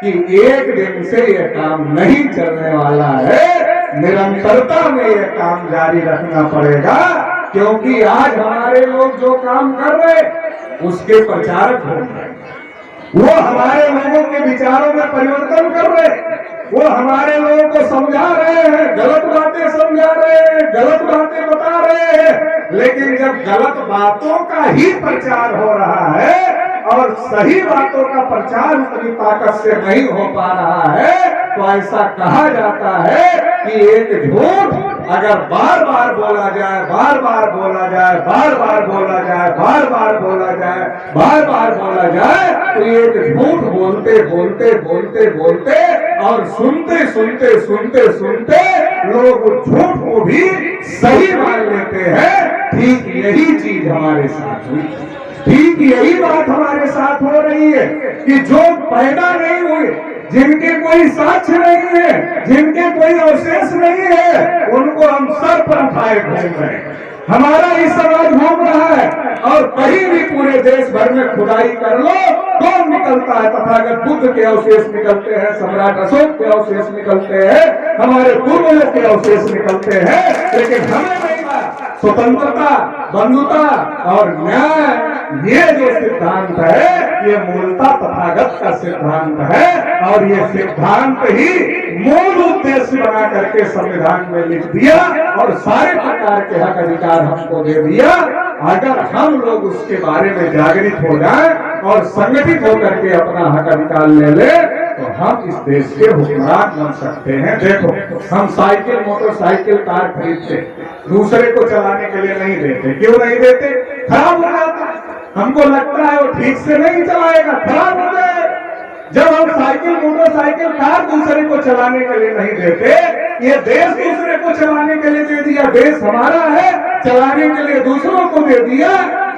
कि एक दिन से ये काम नहीं चलने वाला है, निरंतरता में ये काम जारी रखना पड़ेगा। क्योंकि आज हमारे लोग जो काम कर रहे उसके प्रचारक हो रहे, वो हमारे लोगों के विचारों में परिवर्तन कर रहे, वो हमारे लोगों को समझा रहे हैं, गलत बातें समझा रहे हैं, गलत बातें बता रहे हैं। लेकिन जब गलत बातों का ही प्रचार हो रहा है और सही बातों का प्रचार उतनी ताकत से नहीं हो पा रहा है, तो ऐसा कहा जाता है कि एक झूठ अगर बार बार बोला जाए, बार बार बोला जाए, बार बार बोला जाए, बार बार बोला जाए, बार बार बोला जाए, तो एक झूठ बोलते बोलते बोलते बोलते और सुनते सुनते सुनते सुनते लोग उस झूठ को भी सही मान लेते हैं। ठीक यही चीज हमारे साथ हुई, ठीक यही बात हमारे साथ हो रही है कि जो पैदा नहीं हुए, जिनके कोई साक्ष्य नहीं है, जिनके कोई अवशेष नहीं है, उनको हम सर पर उठाए घूम रहे हैं। हमारा ही समाज घूम रहा है और कहीं भी पूरे देश भर में खुदाई कर लो, कौन निकलता है? तथागत बुद्ध के अवशेष निकलते हैं, सम्राट अशोक के अवशेष निकलते हैं, हमारे पूर्वजों के अवशेष निकलते हैं। लेकिन हमें नहीं स्वतंत्रता, बंधुता और न्याय, ये जो सिद्धांत है ये मूलतः तथागत का सिद्धांत है और ये सिद्धांत ही मूल उद्देश्य बना करके संविधान में लिख दिया और सारे प्रकार के हक अधिकार हमको दे दिया। अगर हम लोग उसके बारे में जागृत हो जाएं और संगठित होकर के अपना हक अधिकार ले ले तो हम इस देश के हुक्मरान बन सकते हैं। देखो, हम साइकिल, मोटरसाइकिल, कार खरीदते, दूसरे को चलाने के लिए नहीं देते। क्यों नहीं देते? खराब हो जाता है, हमको लगता है वो ठीक से नहीं चलाएगा, खराब हो जाए। जब हम साइकिल, मोटरसाइकिल, कार दूसरे को चलाने के लिए नहीं देते, ये देश दूसरे को चलाने के लिए दे दिया, देश हमारा है, चलाने के लिए दूसरों को दे दिया,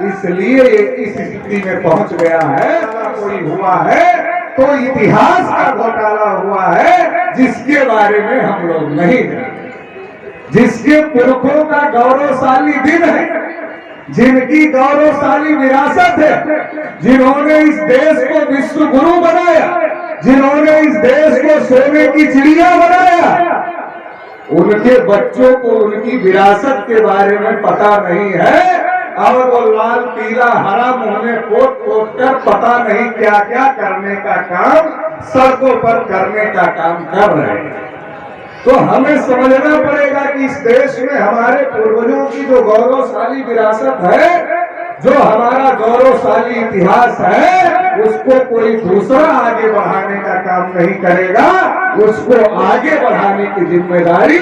इसलिए ये इस स्थिति में पहुंच गया है। कोई हुआ है तो इतिहास का घोटाला हुआ है जिसके बारे में हम लोग नहीं जानते, जिसके पुरखों का गौरवशाली दिन है, जिनकी गौरवशाली विरासत है, जिन्होंने इस देश को विश्व गुरु बनाया, जिन्होंने इस देश को सोने की चिड़िया बनाया, उनके बच्चों को उनकी विरासत के बारे में पता नहीं है और वो लाल पीला हरा मुंह में कोट कोट कर पता नहीं क्या क्या करने का काम, सड़कों पर करने का काम कर रहे हैं। तो हमें समझना पड़ेगा कि इस देश में हमारे पूर्वजों की जो गौरवशाली विरासत है, जो हमारा गौरवशाली इतिहास है, उसको कोई दूसरा आगे बढ़ाने का काम नहीं करेगा। उसको आगे बढ़ाने की जिम्मेदारी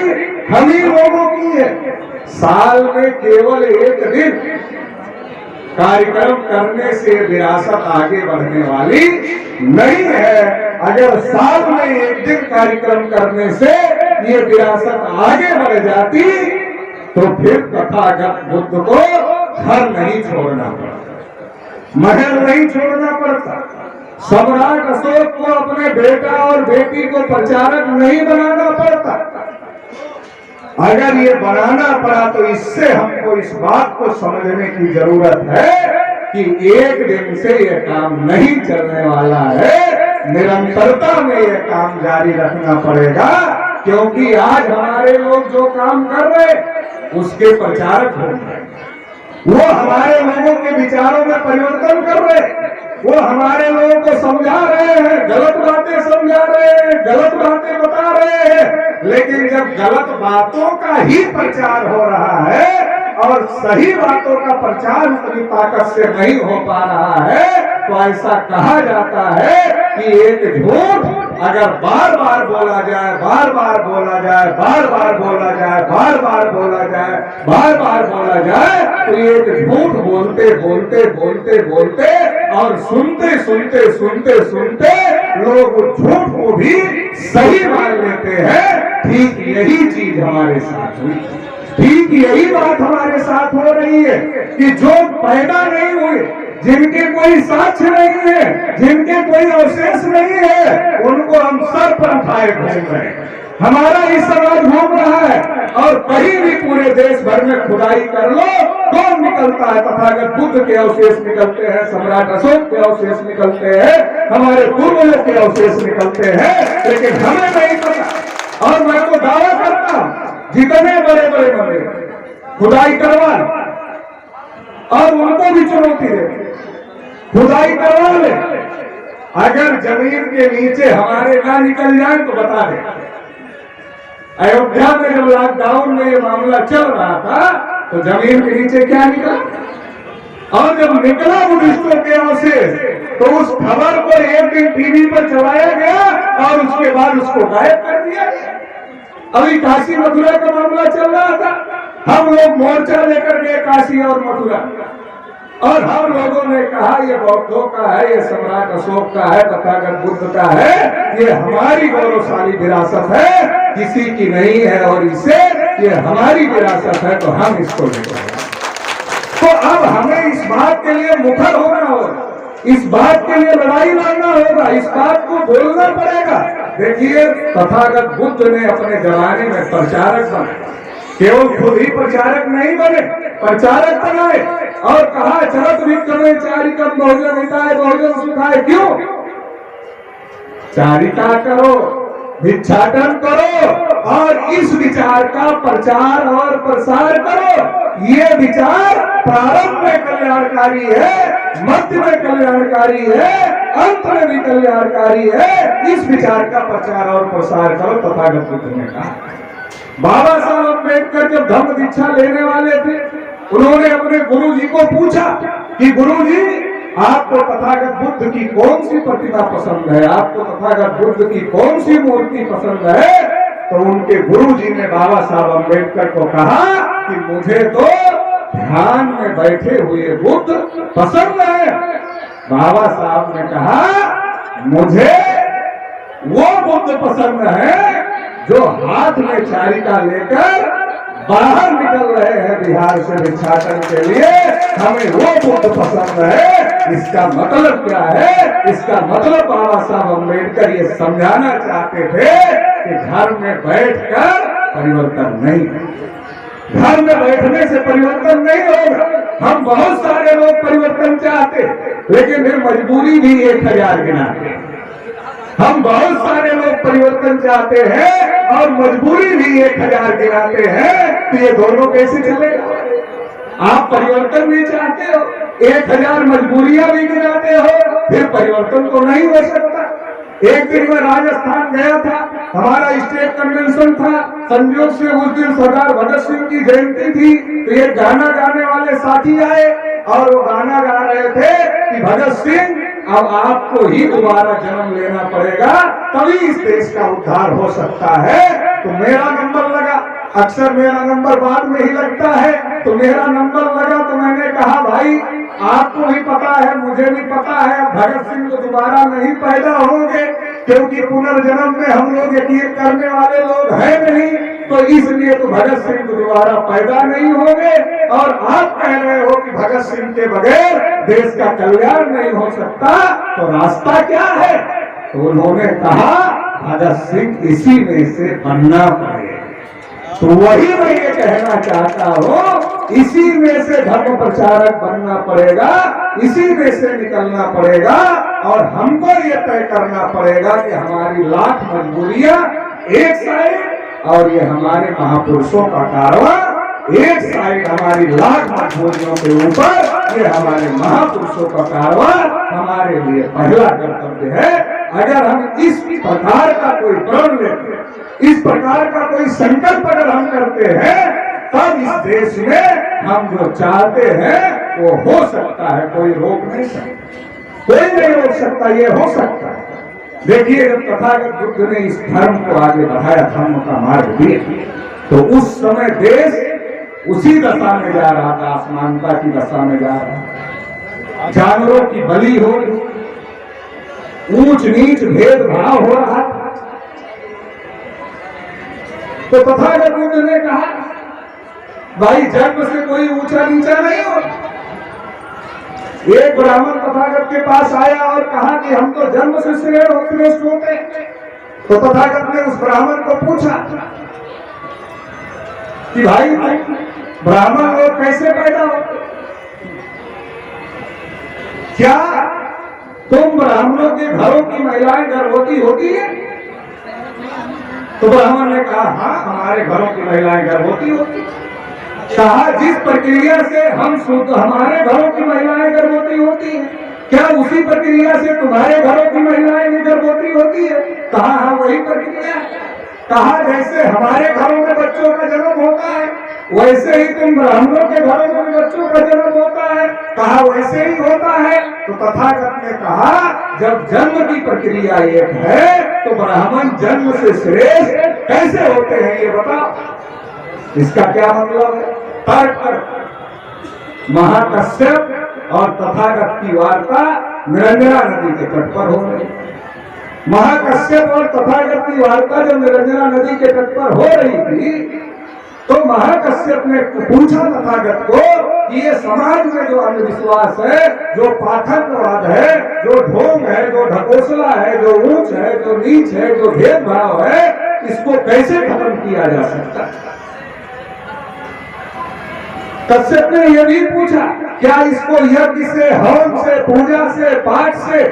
हम ही लोगों की है। साल में केवल एक दिन कार्यक्रम करने से विरासत आगे बढ़ने वाली नहीं है। अगर साल में एक दिन कार्यक्रम करने से ये विरासत आगे बढ़ जाती तो फिर तथागत बुद्ध को घर नहीं छोड़ना पड़ता, महल नहीं छोड़ना पड़ता, सम्राट अशोक को अपने बेटा और बेटी को प्रचारक नहीं बनाना पड़ता। अगर ये बनाना पड़ा तो इससे हमको इस बात को समझने की जरूरत है कि एक दिन से ये काम नहीं चलने वाला है, निरंतरता में ये काम जारी रखना पड़ेगा। क्योंकि आज हमारे लोग जो काम कर रहे उसके प्रचारक हो रहे, वो हमारे लोगों के विचारों में परिवर्तन कर रहे, वो हमारे लोगों को समझा रहे हैं, गलत बातें समझा रहे हैं, गलत बातें बता रहे हैं। लेकिन जब गलत बातों का ही प्रचार हो रहा है और सही बातों का प्रचार उतनी ताकत से नहीं हो पा रहा है, तो ऐसा कहा जाता है कि एक झूठ अगर बार बार बोला जाए, बार बार बोला जाए, बार बार बोला जाए, बार बार बोला जाए, बार बार बोला जाए, तो एक झूठ बोलते बोलते बोलते बोलते और सुनते सुनते सुनते सुनते लोग उस झूठ को भी सही मान लेते हैं। ठीक यही चीज हमारे साथ हुई, ठीक यही बात हमारे साथ हो रही है कि जो पैदा नहीं हुए, जिनके कोई साक्ष्य नहीं है, जिनके कोई अवशेष नहीं है, उनको हम सर पर उठाए घूम रहे हैं। हमारा ही समाज घूम रहा है और कहीं भी पूरे देश भर में खुदाई कर लो, कौन निकलता है? तथागत बुद्ध के अवशेष निकलते हैं, सम्राट अशोक के अवशेष निकलते हैं, हमारे पूर्वजों के अवशेष निकलते हैं, लेकिन हमें नहीं पता। और मैं तो दावा करता हूं जितने बड़े बड़े मंदिर खुदाई करवा और उनको भी चुनौती दे, खुदाई करवा ले, अगर जमीन के नीचे हमारे ना निकल जाए तो बता दे। अयोध्या में जब लॉकडाउन में ये मामला चल रहा था तो जमीन के नीचे क्या निकला, और जब निकला बुद्धिस्टों के अवशेष तो उस खबर को एक दिन टीवी पर चलाया गया और उसके बाद उसको गायब कर दिया गया। अभी काशी मथुरा का मामला चल रहा था, हम लोग मोर्चा लेकर गए काशी और मथुरा, और हम लोगों ने कहा ये बौद्धों का है, ये सम्राट अशोक का है, तथागत बुद्ध का है, ये हमारी गौरवशाली विरासत है, किसी की नहीं है, और इसे ये हमारी विरासत है तो हम इसको लेकर। तो अब हमें इस बात के लिए मुखर होना होगा, इस बात के लिए लड़ाई लड़ना होगा, इस बात को बोलना पड़ेगा। देखिए तथागत बुद्ध ने अपने जमाने में प्रचारक बने, केवल खुद ही प्रचारक नहीं बने, प्रचारक बनाए और कहा चरत विक्रमे चारिकम बहुजन हिताय बहुजन सुखाय। क्यों? चारिता करो, भिक्षाटन करो और इस विचार का प्रचार और प्रसार करो। ये विचार प्रारंभ में कल्याणकारी है, मध्य में कल्याणकारी है, अंत में भी कल्याणकारी है। इस विचार का प्रचार और प्रसार करो, तथागत बुद्ध ने कहा। बाबा साहब अम्बेडकर जब धम्म दीक्षा लेने वाले थे, उन्होंने अपने गुरु जी को पूछा कि गुरु जी आपको तथागत बुद्ध की कौन सी प्रतिमा पसंद है, आपको तथागत बुद्ध की कौन सी मूर्ति पसंद है? तो उनके गुरु जी ने बाबा साहब अम्बेडकर को कहा कि मुझे तो ध्यान में बैठे हुए बुद्ध पसंद है। बाबा साहब ने कहा मुझे वो बुद्ध पसंद है जो हाथ में चारिका लेकर बाहर निकल रहे हैं बिहार से भिक्षाटन के लिए, हमें वो बुद्ध पसंद है। इसका मतलब क्या है? इसका मतलब बाबा साहब अम्बेडकर ये समझाना चाहते थे कि घर में बैठकर परिवर्तन नहीं, घर में बैठने से परिवर्तन नहीं होगा। हम बहुत सारे लोग परिवर्तन चाहते, लेकिन फिर मजबूरी भी 1000 गिनाते। हम बहुत सारे लोग परिवर्तन चाहते हैं और मजबूरी भी 1000 गिनाते हैं, तो ये दोनों कैसे चलेगा? आप परिवर्तन भी चाहते हो, 1000 मजबूरियां भी गिनाते हो, फिर परिवर्तन तो नहीं हो सकता। एक दिन मैं राजस्थान गया था, हमारा स्टेट कन्वेंशन था, संयोग से उस दिन सरदार भगत सिंह की जयंती थी, तो ये गाना गाने वाले साथी आए और वो गाना गा रहे थे कि भगत सिंह अब आपको ही दोबारा जन्म लेना पड़ेगा, तभी इस देश का उद्धार हो सकता है। तो मेरा नंबर लगा, अक्सर मेरा नंबर बाद में ही लगता है, तो मेरा नंबर लगा तो मैंने कहा भाई आपको भी पता है, मुझे भी पता है, भगत सिंह तो दोबारा नहीं पैदा होंगे, क्योंकि पुनर्जन्म में हम लोग यकीन करने वाले लोग हैं नहीं, तो इसलिए तो भगत सिंह तो दोबारा पैदा नहीं होंगे। और आप कह रहे हो कि भगत सिंह के बगैर देश का कल्याण नहीं हो सकता, तो रास्ता क्या है? तो उन्होंने कहा भगत सिंह इसी में से बनना पड़ेगा। तो वही मैं ये कहना चाहता हूँ, इसी में से धर्म प्रचारक बनना पड़ेगा, इसी में से निकलना पड़ेगा, और हमको ये तय करना पड़ेगा कि हमारी लाख मजबूरियां एक साइड और ये हमारे महापुरुषों का कारवां एक साइड, हमारी लाख मजबूरियों के ऊपर ये हमारे महापुरुषों का कारवां हमारे लिए पहला कर्तव्य है। अगर हम इस प्रकार का कोई प्रण लेते हैं, इस प्रकार का कोई संकल्प अगर हम करते हैं, तब इस देश में हम जो चाहते हैं वो हो सकता है, कोई रोक नहीं सकता, कोई नहीं रोक सकता, ये हो सकता है। देखिए जब तथागत बुद्ध ने इस धर्म को आगे बढ़ाया, धर्म का मार्ग दिया, तो उस समय देश उसी दशा में जा रहा था, असमानता की दशा में जा रहा था, जानवरों की बलि हो रही, ऊंच नीच भेदभाव हो रहा था। तो तथागत बुद्ध ने कहा भाई जन्म से कोई ऊंचा नीचा नहीं हो। एक ब्राह्मण तथागत के पास आया और कहा कि हम तो जन्म से श्रेष्ठ होते। तो तथागत ने उस ब्राह्मण को पूछा कि भाई ब्राह्मण लोग कैसे पैदा होते? क्या तुम ब्राह्मणों के घरों की महिलाएं गर्भवती होती है? तो ब्राह्मण ने कहा हाँ, हमारे घरों की महिलाएं गर्भवती होती है। कहा जिस प्रक्रिया से हम शुद्ध, हमारे घरों की महिलाएं गर्भवती होती हैं, क्या उसी प्रक्रिया से तुम्हारे घरों की महिलाएं भी गर्भवती होती है? कहा हाँ, वही प्रक्रिया। कहा जैसे हमारे घरों में बच्चों का जन्म होता है, वैसे ही तुम ब्राह्मणों के घरों में भी बच्चों का जन्म होता है। कहा वैसे ही होता है। तो तथागत ने कहा जब जन्म की प्रक्रिया एक है तो ब्राह्मण जन्म से श्रेष्ठ कैसे होते हैं ये बताओ। इसका क्या मतलब है? तर्क कर। महाकश्यप और तथागत की वार्ता निरंजना नदी के तट पर हो रही। महाकश्यप और तथागत की वार्ता जब निरंजना नदी के तट पर हो रही थी तो महाकश्यप ने पूछा तथागत को कि ये समाज में जो अंधविश्वास है, जो पाखंडवाद है, जो ढोंग है, जो ढकोसला है, जो ऊंच है, जो नीच है, जो भेदभाव है, इसको कैसे खत्म किया जा सकता है? कश्यप ने यह भी पूछा क्या इसको यज्ञ से, हवन से, पूजा से, पाठ से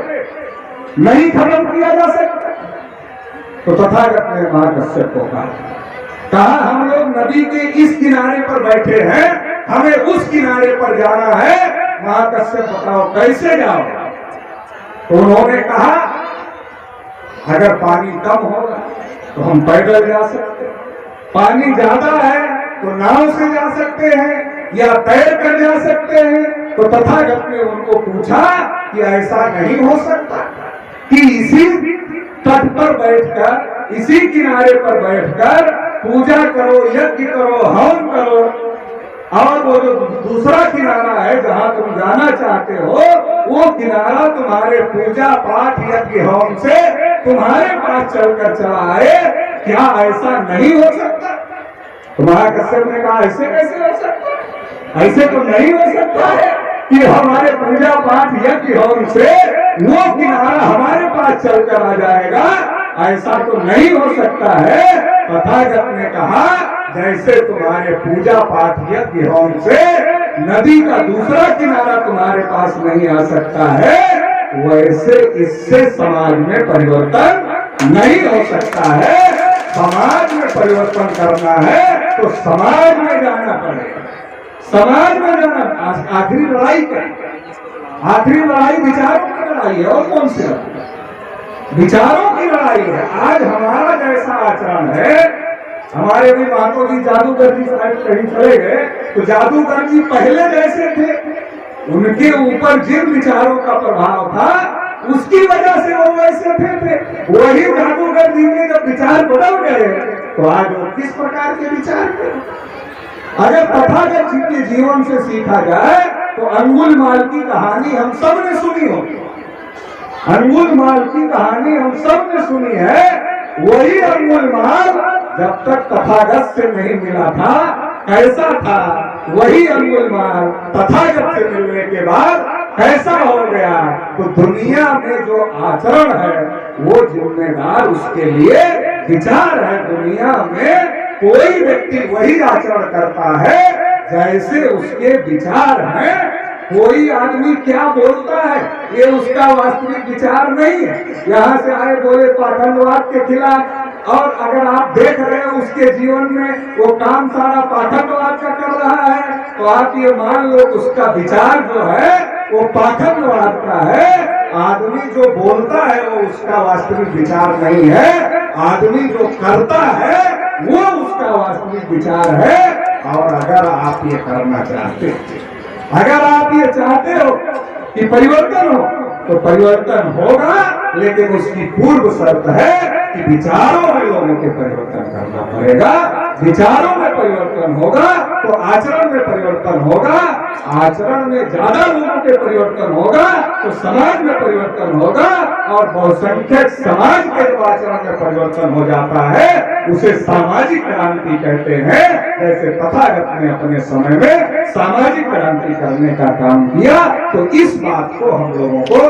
नहीं खत्म किया जा सकता? तो तथागत ने महाकश्यप को कहा हम लोग नदी के इस किनारे पर बैठे हैं, हमें उस किनारे पर जाना है। महाकश्यप बताओ कैसे जाओ? तो उन्होंने कहा अगर पानी कम होगा तो हम पैदल जा सकते हैं, पानी ज्यादा है तो नाव से जा सकते हैं या तैर कर जा सकते हैं। तो तथागत ने उनको पूछा कि ऐसा नहीं हो सकता कि इसी तट पर बैठकर, इसी किनारे पर बैठकर पूजा करो, यज्ञ करो, हवन करो, और वो जो दूसरा किनारा है जहां तुम जाना चाहते हो, वो किनारा तुम्हारे पूजा पाठ यज्ञ हवन से तुम्हारे पास चलकर चला आए। क्या ऐसा नहीं हो सकता? तो महाकश्यप ने कहा ऐसे कैसे हो सकता? ऐसे तो नहीं हो सकता है कि हमारे पूजा पाठ यज्ञ हवन से वो किनारा हमारे पास चलकर आ जाएगा। ऐसा तो नहीं हो सकता है। तथागत ने कहा जैसे तुम्हारे पूजा पाठ यज्ञ हवन से नदी का दूसरा किनारा तुम्हारे पास नहीं आ सकता है, वैसे इससे समाज में परिवर्तन नहीं हो सकता है। समाज में परिवर्तन करना है तो समाज में जाना पड़ेगा। समाज में जाना, आखिरी लड़ाई क्या? आखिरी लड़ाई विचारों की लड़ाई है। और कौन सी लड़ाई? विचारों की लड़ाई है। आज हमारा जैसा आचरण है, हमारे भी महात्मा जी जादूगर जी कहीं चले गए तो जादूगर जी पहले जैसे थे, उनके ऊपर जिन विचारों का प्रभाव था उसकी वजह से वो वैसे थे। वही जादूगर जी के जब विचार बदल गए तो आज वो किस प्रकार के विचार थे? अगर तथागत जी के जीवन से सीखा जाए तो अंगुलमाल की कहानी हम सब ने सुनी होगी। अंगुलमाल की कहानी हम सब ने सुनी है। वही अंगुलमाल जब तक तथागत से नहीं मिला था कैसा था, वही अंगुलमाल तथागत से मिलने के बाद कैसा हो गया। तो दुनिया में जो आचरण है वो जिम्मेदार उसके लिए विचार है। दुनिया में कोई व्यक्ति वही आचरण करता है जैसे उसके विचार हैं। कोई आदमी क्या बोलता है ये उसका वास्तविक विचार नहीं है। यहाँ से आए बोले पाखंडवाद के खिलाफ, और अगर आप देख रहे हो उसके जीवन में वो काम सारा पाखंडवाद का कर रहा है तो आप ये मान लो उसका विचार जो है वो पाखंडवाद का है। आदमी जो बोलता है वो उसका वास्तविक विचार नहीं है। आदमी जो करता है वो उसका वास्तविक विचार है। और अगर आप ये करना चाहते हो, अगर आप ये चाहते हो कि परिवर्तन हो तो परिवर्तन होगा, लेकिन उसकी पूर्व शर्त है कि विचारों में लोगों के परिवर्तन करना पड़ेगा। विचारों में परिवर्तन होगा तो आचरण में परिवर्तन होगा। आचरण में ज्यादा लोगों के परिवर्तन होगा तो समाज में परिवर्तन होगा। और बहुसंख्यक समाज के जो आचरण में परिवर्तन हो जाता है उसे सामाजिक क्रांति कहते हैं। जैसे तथागत ने अपने समय में सामाजिक क्रांति करने का काम किया। तो इस बात को हम लोगों को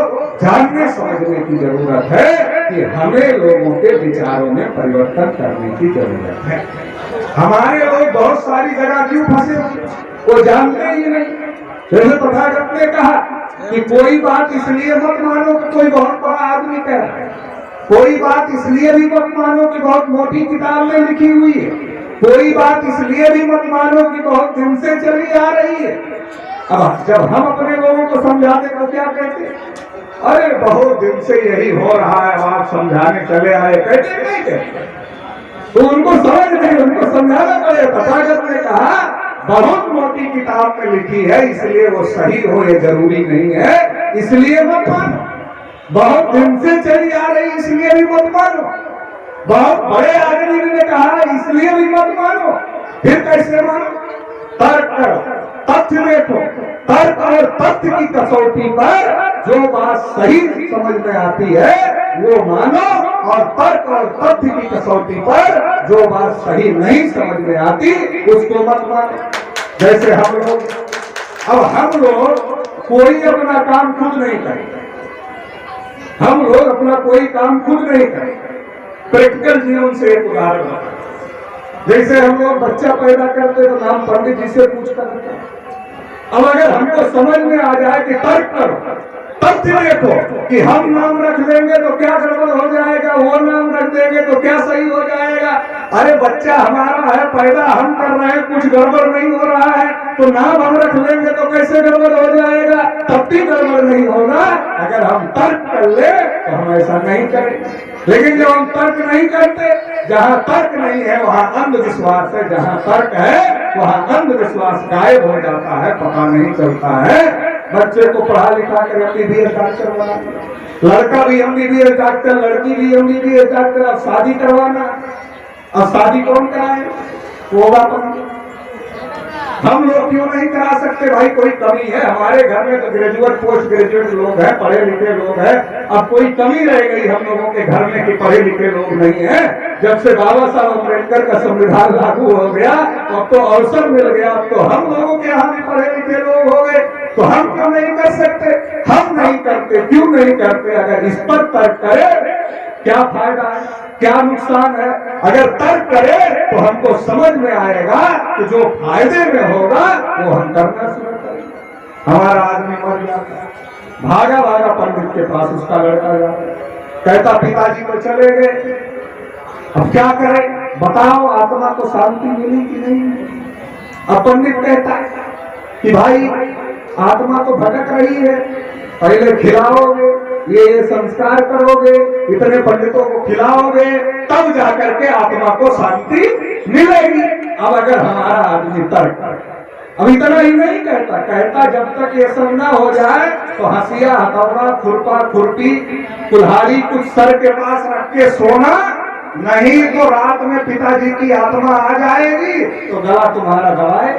जानने समझने की जरूरत है कि हमें लोगों के विचारों में परिवर्तन करने की जरूरत है। हमारे लोग बहुत सारी जगह क्यों फंसे, वो जानते ही नहीं। जैसे तथागत ने कहा कि कोई बात इसलिए मत मानो कि कोई बहुत बड़ा आदमी कह रहा है, कोई बात इसलिए भी मत मानो कि बहुत मोटी किताब में लिखी हुई है, कोई बात इसलिए भी मत मानो कि बहुत दिन से चली आ रही है। अब जब हम अपने लोगों को समझाते तो क्या कहते, अरे बहुत दिन से यही हो रहा है, आप समझाने चले आए, कहते नहीं कहते। तो उनको समझ नहीं, उनको समझाना पड़े। तथागत ने कहा बहुत मोटी किताब में लिखी है इसलिए वो सही हो ये जरूरी नहीं है, इसलिए मत मानो। बहुत दिन से चली आ रही इसलिए भी मत मानो। बहुत बड़े आदमी ने कहा इसलिए भी मत मानो। फिर कैसे मानो? तर्क करो, तथ्य देखो, तर्क और तथ्य की कसौटी पर जो बात सही समझ में आती है वो मानो, और तर्क और तथ्य की कसौटी पर जो बात सही नहीं समझ में आती उसको मत मानो। जैसे हम लोग कोई अपना काम खुद नहीं करें, हम लोग अपना कोई काम खुद नहीं करें। प्रैक्टिकल जीवन से एक उदाहरण है। जैसे हम लोग बच्चा पैदा करते तो नाम पंडित जी से पूछ करते। अब अगर हमको समझ में आ जाए कि तर्क करो, तथ्य देखो कि हम नाम रख लेंगे तो क्या गड़बड़ हो जाएगा, वो नाम रख देंगे तो क्या सही हो जाएगा। अरे बच्चा हमारा है, पैदा हम कर रहे हैं, कुछ गड़बड़ नहीं हो रहा है, तो नाम हम रख लेंगे तो कैसे गड़बड़ हो जाएगा, तब भी गड़बड़ नहीं होगा अगर हम तर्क कर ले तो हम ऐसा नहीं करें। लेकिन जब हम तर्क नहीं करते, जहाँ तर्क नहीं है वहाँ अंधविश्वास है, जहाँ तर्क है वहाँ अंधविश्वास गायब हो जाता है, पता नहीं चलता है। बच्चे को पढ़ा लिखा कर MBBS डॉक्टर बना, लड़का भी MBBS डॉक्टर, लड़की भी MBBS डॉक्टर। अब शादी करवाना, अब शादी कौन कराए? होगा हम लोग क्यों नहीं करा सकते? भाई कोई कमी है हमारे घर में? तो ग्रेजुएट पोस्ट ग्रेजुएट लोग हैं, पढ़े लिखे लोग हैं। अब कोई कमी रह गई हम लोगों के घर में कि पढ़े लिखे लोग नहीं है? जब से बाबा साहब अम्बेडकर का संविधान लागू हो गया अब तो अवसर मिल गया, अब तो हम लोगों के यहाँ भी पढ़े लिखे लोग हो गए, तो हम क्यों नहीं कर सकते? हम नहीं करते, क्यों नहीं करते? अगर इस पर तर्क करे क्या फायदा है, क्या नुकसान है? अगर तर्क करे तो हमको समझ में आएगा कि जो फायदे में होगा वो हम करना शुरू करेंगे। हमारा आदमी मर जाता, भागा भागा पंडित के पास, उसका लड़का जाता, कहता पिताजी तो चले गए, अब क्या करें बताओ, आत्मा को शांति मिली कि नहीं? अब पंडित कहता कि भाई आत्मा तो भटक रही है, पहले खिलाओगे, ये संस्कार करोगे, इतने पंडितों को खिलाओगे, तब जाकर के आत्मा को शांति मिलेगी। अब अगर हमारा आदमी तर्क, अब इतना ही नहीं कहता, कहता जब तक ये सब ना हो जाए तो हंसिया हथौड़ा खुरपा खुरपी कुल्हाड़ी कुछ सर के पास रख के सोना, नहीं तो रात में पिताजी की आत्मा आ जाएगी तो गला तुम्हारा दबाए।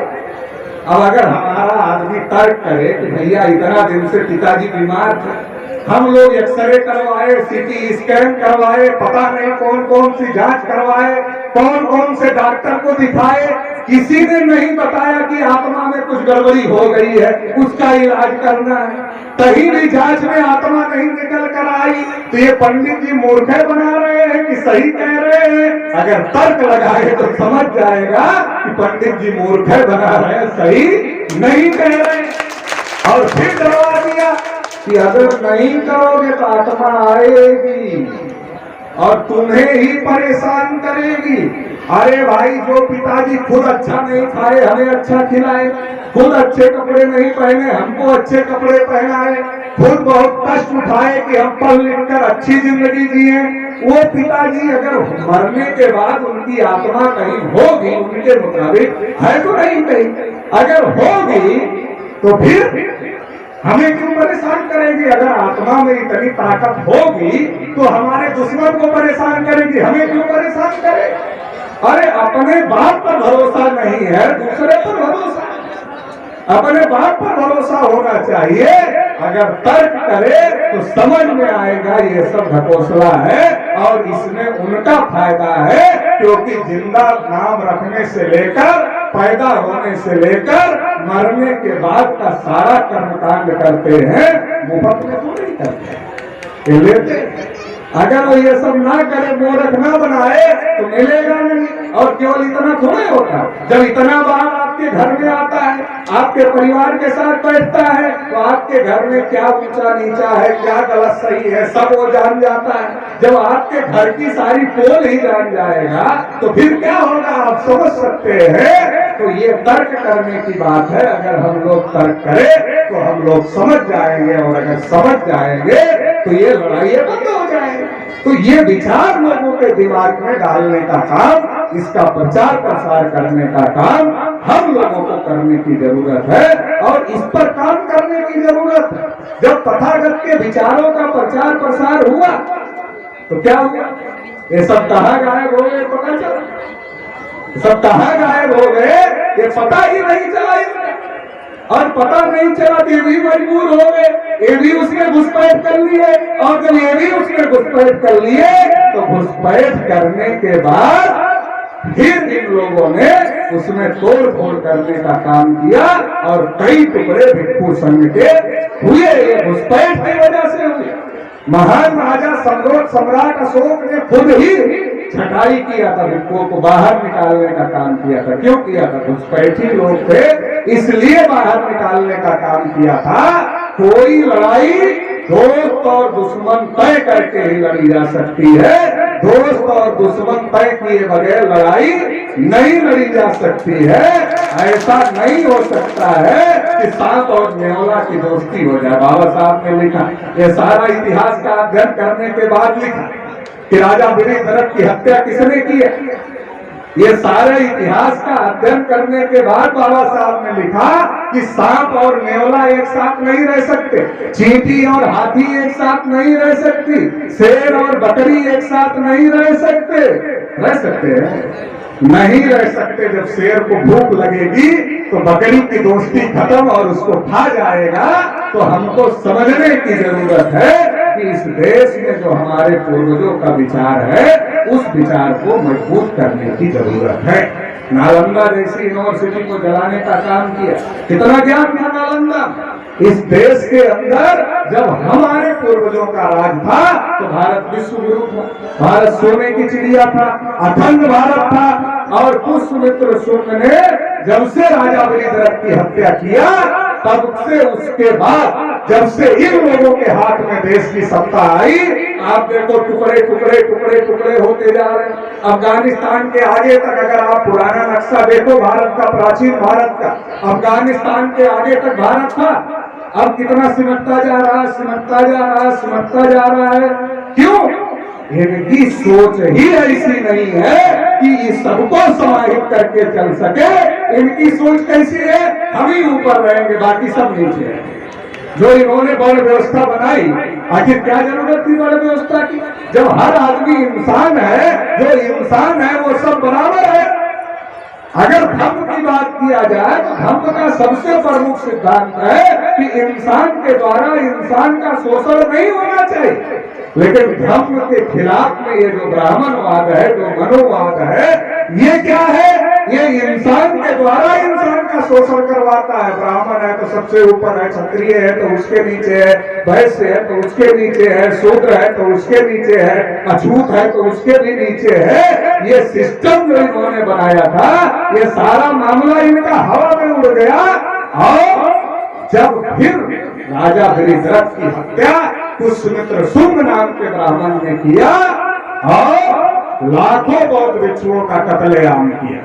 अब अगर हमारा आदमी तर्क करे कि भैया इतना दिन से पिताजी बीमार थे, हम लोग एक्सरे करवाए, CT स्कैन करवाए, पता नहीं कौन कौन सी जांच करवाए, कौन कौन से डॉक्टर को दिखाए, किसी ने नहीं बताया कि आत्मा में कुछ गड़बड़ी हो गई है, उसका इलाज करना है। कहीं भी जांच में आत्मा नहीं निकल कर आई तो ये पंडित जी मूर्खे बना रहे हैं कि सही कह रहे हैं? अगर तर्क लगाए तो समझ जाएगा कि पंडित जी मूर्खे बना रहे हैं, सही नहीं कह रहे। और फिर डरवा दिया कि अगर नहीं करोगे तो आत्मा आएगी और तुम्हें ही परेशान करेगी। अरे भाई जो पिताजी खुद अच्छा नहीं खाए हमें अच्छा खिलाए, खुद अच्छे कपड़े नहीं पहने हमको अच्छे कपड़े पहनाए, खुद बहुत कष्ट उठाए कि हम पढ़ लिख कर अच्छी जिंदगी जिए, वो पिताजी अगर मरने के बाद उनकी आत्मा कहीं होगी उनके मुताबिक, है तो नहीं कहीं, अगर होगी तो फिर हमें क्यों परेशान करेगी? अगर आत्मा में इतनी ताकत होगी तो हमारे दुश्मन को परेशान करेगी, हमें क्यों परेशान करेगी? अरे अपने बाप पर भरोसा नहीं है, दूसरे पर भरोसा, अपने बाप पर भरोसा होना चाहिए। अगर तर्क करे तो समझ में आएगा ये सब ढकोसला है और इसमें उनका फायदा है, क्योंकि जिंदा नाम रखने से लेकर पैदा होने से लेकर मरने के बाद का सारा कर्मकांड करते हैं, मुफ्त में तो नहीं करते, लेते अगर वो ये सब ना करे, मूर्ख ना बनाए तो मिलेगा नहीं। और केवल इतना थोड़े होता है, जब इतना बार आपके घर में आता है, आपके परिवार के साथ बैठता है, तो आपके घर में क्या ऊंचा नीचा है, क्या गलत सही है, सब वो जान जाता है। जब आपके घर की सारी पोल ही जान जाएगा तो फिर क्या होगा, आप समझ सकते हैं। तो ये तर्क करने की बात है। अगर हम लोग तर्क करें तो हम लोग समझ जाएंगे, और अगर समझ जाएंगे तो ये लड़ाई बंद हो जाएगी। तो ये विचार लोगों के दिमाग में डालने का काम, इसका प्रचार प्रसार करने का काम हम लोगों को करने की जरूरत है, और इस पर काम करने की जरूरत है। जब तथागत के विचारों का प्रचार प्रसार हुआ तो क्या हुआ, ये सब कहाँ गायब हो गए, पता चला? सब कहाँ गायब हो गए, ये पता ही नहीं चला इसमें। और पता नहीं चला तो ये भी मजबूर हो गए, ये भी उसने घुसपैठ कर लिए। और जब ये भी उसने घुसपैठ कर लिए तो घुसपैठ करने के बाद फिर इन लोगों ने उसमें तोड़ फोड़ करने का काम किया, और कई टुकड़े भिक्षु संघ के हुए। ये घुसपैठ की वजह से हुए। महान राजा सम्राट अशोक ने खुद ही छटाई किया था, भिक्षुओं को बाहर निकालने का काम किया था। क्यों किया था? घुसपैठी लोग थे, इसलिए बाहर निकालने का काम किया था। कोई लड़ाई दोस्त और दुश्मन तय करके ही लड़ी जा सकती है। दोस्त और दुश्मन तय किए बगैर लड़ाई नहीं लड़ी जा सकती है। ऐसा नहीं हो सकता है कि सांप और नेवला की दोस्ती हो जाए। बाबा साहब ने लिखा, ये सारा इतिहास का अध्ययन करने के बाद लिखा कि राजा वीरभद्र की हत्या किसने की है। ये सारे इतिहास का अध्ययन करने के बाद बाबा साहब ने लिखा कि सांप और नेवला एक साथ नहीं रह सकते, चींटी और हाथी एक साथ नहीं रह सकती, शेर और बकरी एक साथ नहीं रह सकते। रह सकते हैं? नहीं रह सकते। जब शेर को भूख लगेगी तो बकरी की दोस्ती खत्म और उसको खा जाएगा। तो हमको समझने की जरूरत है कि इस देश में जो हमारे पूर्वजों का विचार है, उस विचार को मजबूत करने की जरूरत है। नालंदा जैसी यूनिवर्सिटी को जलाने का काम किया, कितना ज्ञान था नालंदा। इस देश के अंदर जब हमारे पूर्वजों का राज था तो भारत विश्व गुरु था, भारत सोने की चिड़िया था, अखंड भारत था। और पुष्यमित्र शुक्ल ने जब से राजा वीरभद्र की हत्या किया, तब से उसके बाद जब से इन लोगों के हाथ में देश की सत्ता आई, आप देखो टुकड़े टुकड़े टुकड़े टुकड़े होते जा रहे हैं। अफगानिस्तान के आगे तक अगर आप पुराना नक्शा देखो भारत का, प्राचीन भारत का, अफगानिस्तान के आगे तक भारत था। अब कितना सिमटता जा रहा है, सिमटता जा रहा है, सिमटता जा रहा है। क्यों? इनकी सोच ही ऐसी नहीं है कि इस सबको समाहित करके चल सके। इनकी सोच कैसी है? हम ही ऊपर रहेंगे, बाकी सब नीचे है। जो इन्होंने बड़ व्यवस्था बनाई, आखिर क्या जरूरत थी बड़ व्यवस्था की, जब हर आदमी इंसान है, जो इंसान है वो सब बराबर है। अगर धर्म की बात किया जाए तो धर्म का सबसे प्रमुख सिद्धांत है कि इंसान के द्वारा इंसान का शोषण नहीं होना चाहिए। लेकिन धर्म के खिलाफ में ये जो ब्राह्मणवाद है, जो मनोवाद है, ये क्या है? ये इंसान के द्वारा इंसान का शोषण करवाता है। ब्राह्मण है तो सबसे ऊपर है, क्षत्रिय है तो उसके नीचे है, वैश्य है तो उसके नीचे है, शूद्र है तो उसके नीचे है, अछूत है तो उसके भी नीचे है। ये सिस्टम जो इन्होंने बनाया था, ये सारा मामला इनका हवा में उड़ गया। और जब फिर राजा वीरभद्र की हत्या पुष्यमित्र शुंग नाम के ब्राह्मण ने किया और लाखों बौद्ध भिक्षुओं का कत्लेआम किया,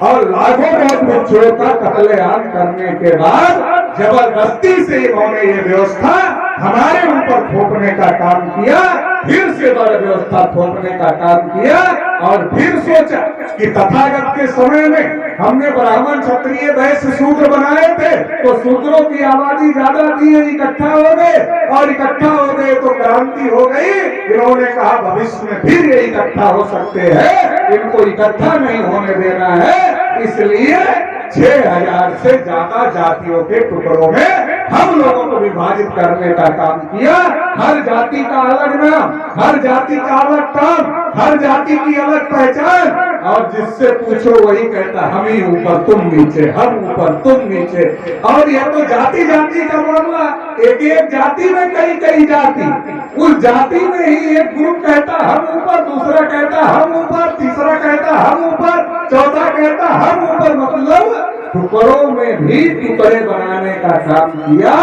और लाखों बौद्ध भिक्षुओं का कत्लेआम करने के बाद जबरदस्ती से इन्होंने ये व्यवस्था हमारे ऊपर थोपने का काम किया, फिर से बड़ व्यवस्था थोपने का काम किया। और फिर सोचा कि तथागत के समय में हमने ब्राह्मण क्षत्रिय वैश्य शूद्र बनाए थे, तो शूद्रों की आबादी ज्यादा थी, इकट्ठा हो गए, और इकट्ठा हो गए तो क्रांति हो गई। इन्होंने कहा भविष्य में फिर ये इकट्ठा हो सकते हैं, इनको इकट्ठा नहीं होने देना है। इसलिए 6000 से ज्यादा जातियों के टुकड़ों में हम लोगों को विभाजित करने का काम किया। हर जाति का अलग नाम, हर जाति का अलग काम, हर जाति की अलग पहचान। और जिससे पूछो वही कहता हम ही ऊपर तुम नीचे, हम ऊपर तुम नीचे। और यह तो जाति जाति का मामला, एक एक जाति में कई कई जाति, उस जाति में ही एक ग्रुप कहता हम ऊपर, दूसरा कहता हम ऊपर, तीसरा कहता हम ऊपर, चौथा कहता हम ऊपर। मतलब टुकड़ों में भी टुकड़े बनाने का काम किया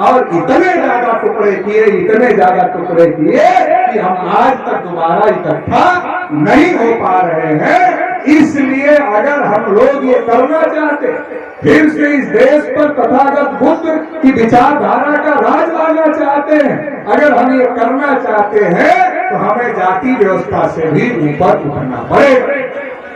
और इतने ज्यादा टुकड़े किए, इतने ज्यादा टुकड़े किए कि हम आज तक दोबारा इकट्ठा नहीं हो पा रहे हैं। इसलिए अगर हम लोग ये करना चाहते, फिर से इस देश पर तथागत बुद्ध की विचारधारा का राज लाना चाहते हैं, अगर हम ये करना चाहते हैं तो हमें जाति व्यवस्था से भी ऊपर उठना पड़ेगा।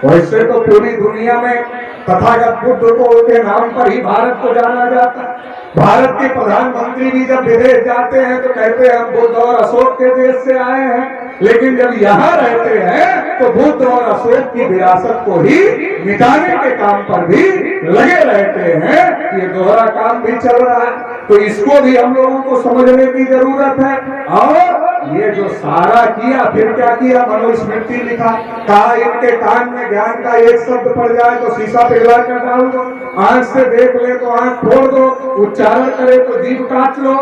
वैसे तो पूरी दुनिया में तथागत बुद्ध को के नाम पर ही भारत को जाना जाता है। भारत के प्रधानमंत्री भी जब विदेश जाते हैं तो कहते हैं हम बुद्ध और अशोक के देश से आए हैं, लेकिन जब यहाँ रहते हैं तो बुद्ध और अशोक की विरासत को ही मिटाने के काम पर भी लगे रहते हैं। ये दोहरा काम भी चल रहा है, तो इसको भी हम लोगों को समझने की जरूरत है। और ये जो सारा किया, फिर क्या किया, मनुस्मृति लिखा, कहा इनके कान में ज्ञान का एक शब्द पड़ जाए तो शीशा पिघला कर डाल दो, आंख से देख ले तो आंख फोड़ दो, उच्चारण करे तो जीभ काट लो।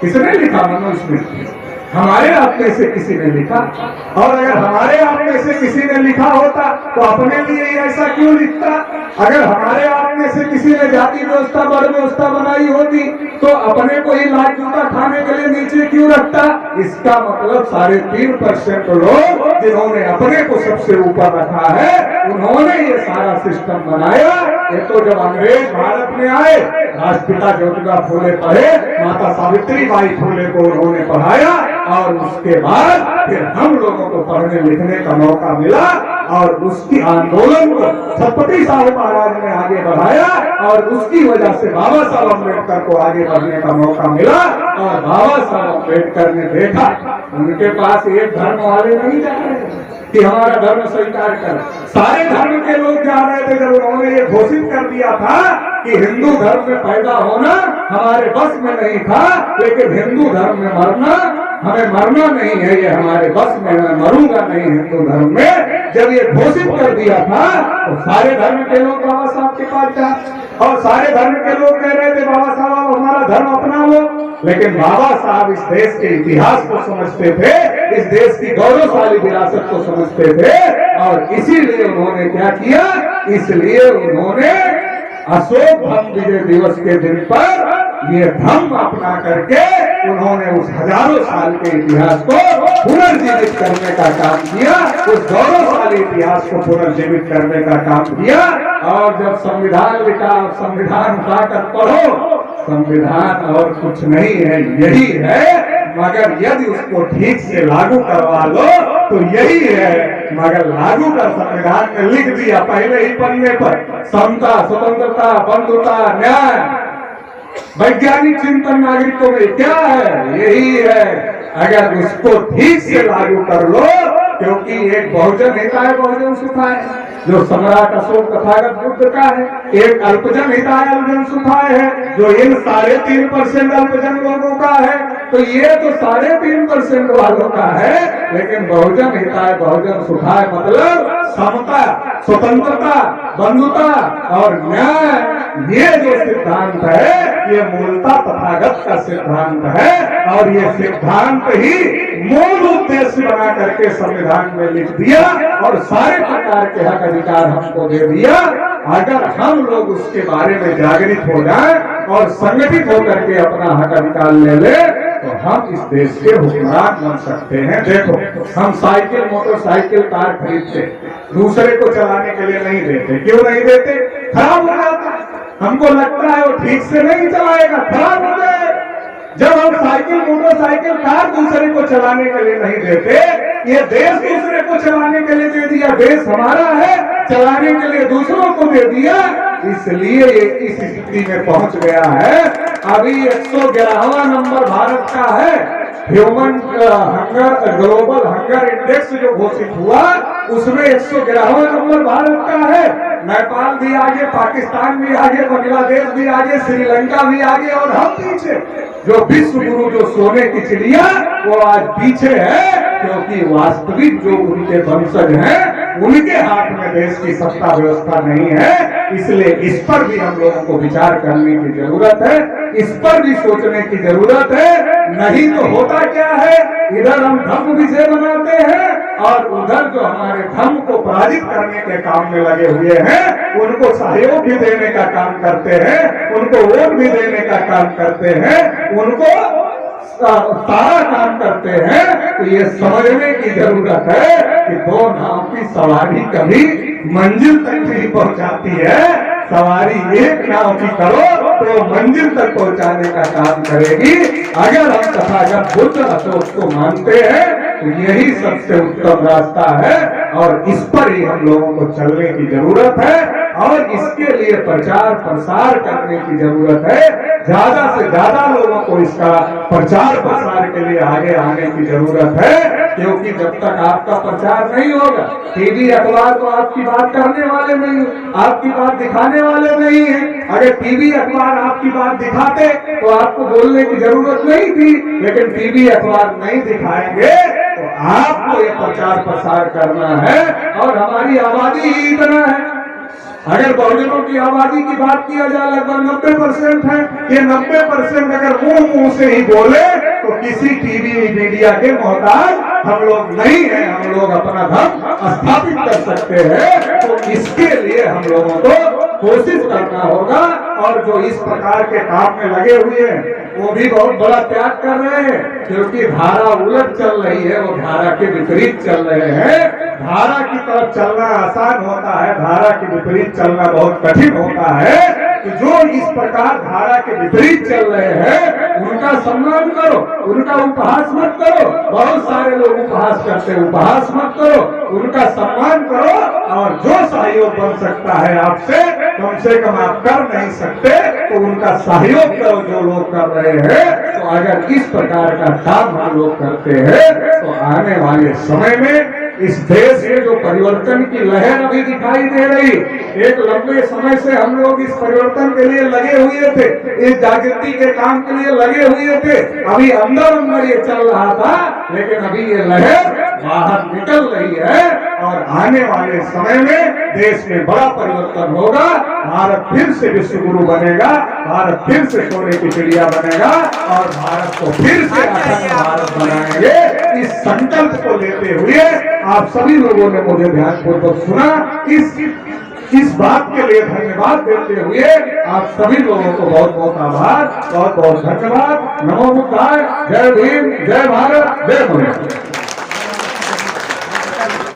किसने लिखा? मनुस्मृति। हमारे आप में से किसी ने लिखा। और अगर हमारे आप में से किसी ने लिखा होता तो अपने लिए ऐसा क्यों लिखता? अगर हमारे आप में से किसी ने जाति व्यवस्था वर्ण व्यवस्था बनाई होती तो अपने को ही लात जूता खाने के लिए नीचे क्यों रखता? इसका मतलब 3.5% लोग जिन्होंने अपने को सबसे ऊपर रखा है, उन्होंने ये सारा सिस्टम बनाया। ये तो जब अंग्रेज भारत में आए, राष्ट्रपिता ज्योतिबा फूले पढ़े, माता सावित्री बाई फूले को उन्होंने पढ़ाया, और उसके बाद फिर हम लोगों को पढ़ने लिखने का मौका मिला और उसकी आंदोलन को छत्रपति साहू महाराज ने आगे बढ़ाया और उसकी वजह से बाबा साहब अम्बेडकर को आगे बढ़ने का मौका मिला। और बाबा साहब अम्बेडकर ने देखा उनके पास एक धर्म वाले नहीं जा रहे कि हमारा धर्म स्वीकार कर, सारे धर्म के लोग जा रहे थे। जब उन्होंने ये घोषित कर दिया था कि हिंदू धर्म में पैदा होना हमारे बस में नहीं था, लेकिन हिंदू धर्म में मरना हमें मरना नहीं है, ये हमारे बस में, मैं मरूंगा नहीं हिंदू धर्म में। जब ये घोषित कर दिया था तो सारे धर्म के लोग बाबा साहब के पास जा और सारे धर्म के लोग कह रहे थे बाबा साहब हमारा धर्म अपना लो। लेकिन बाबा साहब इस देश के इतिहास को समझते थे, इस देश की गौरवशाली विरासत को समझते थे, और इसीलिए उन्होंने क्या किया, इसलिए उन्होंने अशोक धम्म विजय दिवस के दिन पर ये धम्म अपना करके उन्होंने उस हजारों साल के इतिहास को पुनर्जीवित करने का काम किया, उस गौरवशाली इतिहास को पुनर्जीवित करने का काम किया। और जब संविधान लिखा, संविधान उठाकर पढ़ो, संविधान और कुछ नहीं है, यही है, मगर यदि उसको ठीक से लागू करवा लो तो यही है। मगर लागू कर संविधान में लिख दिया पहले ही पन्ने पर, समता, स्वतंत्रता, बंधुता, न्याय, वैज्ञानिक चिंतन नागरिकों में क्या है, यही है। अगर उसको ठीक से लागू कर लो, क्योंकि एक बहुजन हिताय बहुजन सुखाय जो सम्राट अशोक तथागत बुद्ध का है, एक अल्पजन हिताय अल्पजन सुखाय है जो इन 3.5% अल्पजन लोगों का है। तो ये तो 3.5% वालों का है, लेकिन बहुजन हिताय बहुजन सुखाय मतलब समता, स्वतंत्रता, बंधुता और न्याय, ये जो सिद्धांत है ये मूलतः तथागत का सिद्धांत है। और ये सिद्धांत ही मूल उद्देश्य बना करके संविधान में लिख दिया और सारे प्रकार के हक अधिकार हमको दे दिया। अगर हम लोग उसके बारे में जागृत हो जाए और संगठित होकर के अपना हक अधिकार ले ले तो हम इस देश के हुक्मरान बन सकते हैं। देखो, हम साइकिल, मोटरसाइकिल, कार खरीदते, दूसरे को चलाने के लिए नहीं देते। क्यों नहीं देते? खराब हो जाता है, हमको लगता है वो ठीक से नहीं चलाएगा, खराब हो जाएगा। जब हम साइकिल, मोटरसाइकिल, कार दूसरे को चलाने के लिए नहीं देते, ये देश दूसरे को चलाने के लिए दे दिया, देश हमारा है, चलाने के लिए दूसरों को दे दिया, इसलिए ये इस स्थिति में पहुंच गया है। अभी 111वां नंबर भारत का है human hunger, global hunger index जो घोषित हुआ, उसमें 111वां नंबर भारत का है। नेपाल भी आगे, पाकिस्तान भी आगे, बांग्लादेश भी आगे, श्रीलंका भी आगे, और हम पीछे। जो विश्व गुरु, जो सोने की चिड़िया, वो आज पीछे है, क्योंकि वास्तविक जो उनके वंशज हैं उनके हाथ में देश की सत्ता व्यवस्था नहीं है। इसलिए इस पर भी हम लोगों को विचार करने की जरूरत है, इस पर भी सोचने की जरूरत है। नहीं तो होता क्या है, इधर हम धर्म विजय बनाते हैं और उधर जो हमारे धर्म को पराजित करने के काम में लगे हुए हैं उनको सहयोग भी देने का काम करते हैं, उनको वोट भी देने का काम करते हैं, उनको सारा काम करते हैं। तो ये समझने की जरूरत है कि दो नाव की सवारी कभी मंजिल तक नहीं पहुंचाती है। सवारी एक नाव की करो तो मंजिल तक पहुंचाने का काम करेगी। अगर हम तथागत बुद्ध अशोक को मानते हैं तो यही सबसे उत्तम रास्ता है और इस पर ही हम लोगों को चलने की जरूरत है और इसके लिए प्रचार प्रसार करने की जरूरत है। ज्यादा से ज्यादा लोगों को इसका प्रचार प्रसार के लिए आगे आने की जरूरत है, क्योंकि जब तक आपका प्रचार नहीं होगा, टीवी अखबार तो आपकी बात करने वाले नहीं, आपकी बात दिखाने वाले नहीं है। अगर टीवी अखबार आपकी बात दिखाते तो आपको बोलने की जरूरत नहीं थी, लेकिन टीवी अखबार नहीं दिखाएंगे तो आपको ये प्रचार प्रसार करना है। और हमारी आबादी ही इतना है, अगर बहुजनों की आबादी की बात किया जाए लगभग 90% है। ये 90% अगर मुंह से ही बोले तो किसी टीवी मीडिया के मोहताज हम लोग नहीं है, हम लोग अपना धर्म स्थापित कर सकते हैं। तो इसके लिए हम लोगों को कोशिश करना होगा और जो इस प्रकार के काम में लगे हुए हैं वो भी बहुत बड़ा त्याग कर रहे हैं, क्योंकि धारा उलट चल रही है, वो धारा के विपरीत चल रहे हैं। धारा की तरफ चलना आसान होता है, धारा के विपरीत चलना बहुत कठिन होता है। तो जो इस प्रकार धारा के विपरीत चल रहे हैं उनका सम्मान करो, उनका उपहास मत करो। बहुत सारे लोग उपहास करते हैं, उपहास मत करो, उनका सम्मान करो। और जो सहयोग बन सकता है आपसे, कम से कम आप कर नहीं सकते तो उनका सहयोग करो जो लोग कर रहे हैं। तो अगर इस प्रकार का काम हम लोग करते हैं तो आने वाले समय में इस देश में जो परिवर्तन की लहर अभी दिखाई दे रही, एक लंबे समय से हम लोग इस परिवर्तन के लिए लगे हुए थे, इस जागृति के काम के लिए लगे हुए थे। अभी अंदर अंदर ये चल रहा था, लेकिन अभी ये लहर बाहर निकल रही है और आने वाले समय में देश में बड़ा परिवर्तन होगा। भारत फिर से विश्व गुरु बनेगा, भारत फिर से सोने की चिड़िया बनेगा और भारत को फिर से अखंड भारत बनाएंगे। इस संकल्प को लेते हुए आप सभी लोगों ने मुझे ध्यानपूर्वक सुना। इस बात के लिए धन्यवाद देते हुए आप सभी लोगों को बहुत बहुत आभार, बहुत बहुत धन्यवाद। नमो बुद्धाय, जय भीम, जय भारत, जय मोदी।